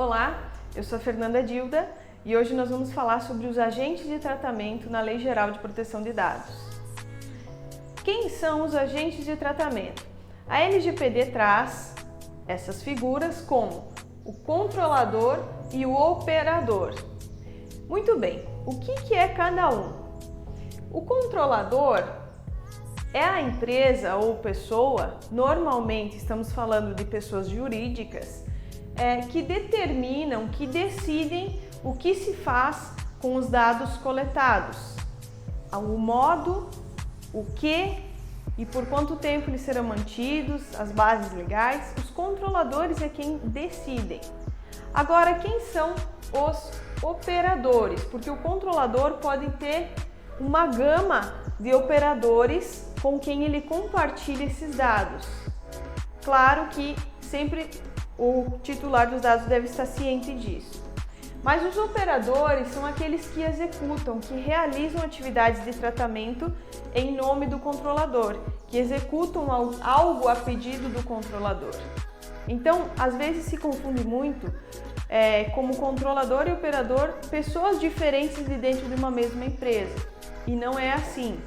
Olá, eu sou a Fernanda Dilda e hoje nós vamos falar sobre os agentes de tratamento na Lei Geral de Proteção de Dados. Quem são os agentes de tratamento? A LGPD traz essas figuras como o controlador e o operador. Muito bem, o que é cada um? O controlador é a empresa ou pessoa, normalmente estamos falando de pessoas jurídicas, que determinam, que decidem o que se faz com os dados coletados, o modo, o que e por quanto tempo eles serão mantidos, as bases legais. Os controladores é quem decidem. Agora, quem são os operadores? Porque o controlador pode ter uma gama de operadores com quem ele compartilha esses dados. Claro que sempre o titular dos dados deve estar ciente disso. Mas os operadores são aqueles que executam, que realizam atividades de tratamento em nome do controlador, que executam algo a pedido do controlador. Então, às vezes se confunde muito como controlador e operador, pessoas diferentes de dentro de uma mesma empresa. E não é assim.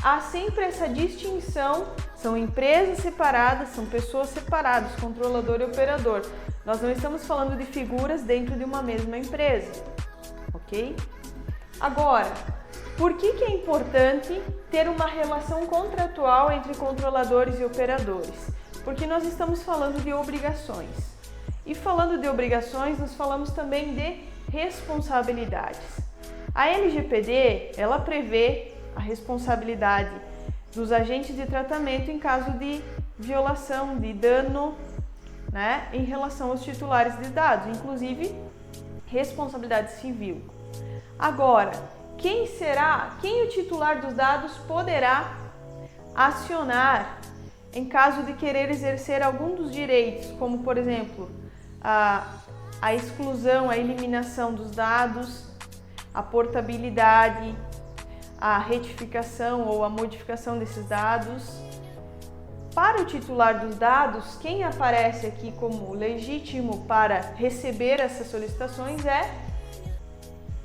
Há sempre essa distinção, são empresas separadas, são pessoas separadas, controlador e operador. Nós não estamos falando de figuras dentro de uma mesma empresa, ok? Agora, por que é importante ter uma relação contratual entre controladores e operadores? Porque nós estamos falando de obrigações. E falando de obrigações, nós falamos também de responsabilidades. A LGPD, ela prevê a responsabilidade dos agentes de tratamento em caso de violação, de dano, em relação aos titulares de dados, inclusive responsabilidade civil. Agora, quem o titular dos dados poderá acionar em caso de querer exercer algum dos direitos, como por exemplo, a exclusão, a eliminação dos dados, a portabilidade, a retificação ou a modificação desses dados. Para o titular dos dados, quem aparece aqui como legítimo para receber essas solicitações é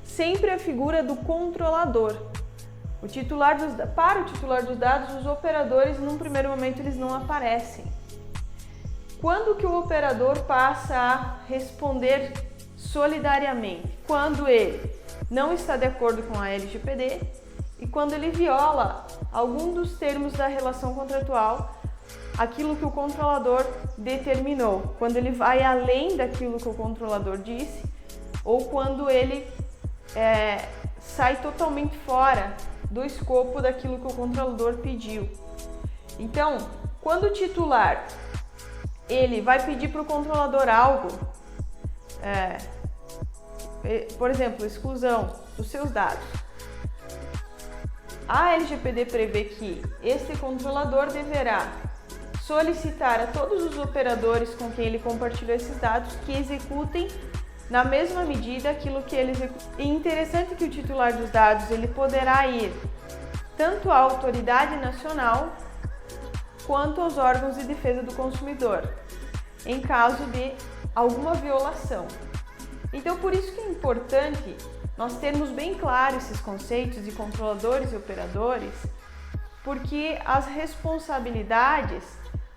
sempre a figura do controlador. Para o titular dos dados, os operadores, num primeiro momento, eles não aparecem. Quando que o operador passa a responder solidariamente? Quando ele não está de acordo com a LGPD e quando ele viola algum dos termos da relação contratual, aquilo que o controlador determinou, quando ele vai além daquilo que o controlador disse ou quando ele sai totalmente fora do escopo daquilo que o controlador pediu. Então, quando o titular ele vai pedir para o controlador algo, por exemplo, exclusão dos seus dados, a LGPD prevê que esse controlador deverá solicitar a todos os operadores com quem ele compartilhou esses dados que executem na mesma medida aquilo que ele executa. E interessante que o titular dos dados ele poderá ir tanto à autoridade nacional quanto aos órgãos de defesa do consumidor, em caso de alguma violação. Então, por isso que é importante nós termos bem claro esses conceitos de controladores e operadores, porque as responsabilidades,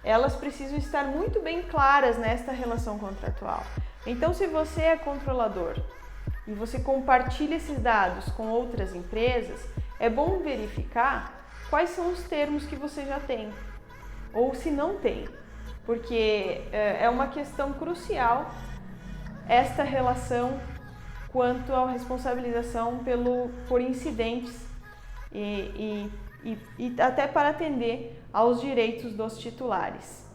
elas precisam estar muito bem claras nesta relação contratual. Então, se você é controlador e você compartilha esses dados com outras empresas, é bom verificar quais são os termos que você já tem, ou se não tem, porque é uma questão crucial esta relação quanto à responsabilização por incidentes e até para atender aos direitos dos titulares.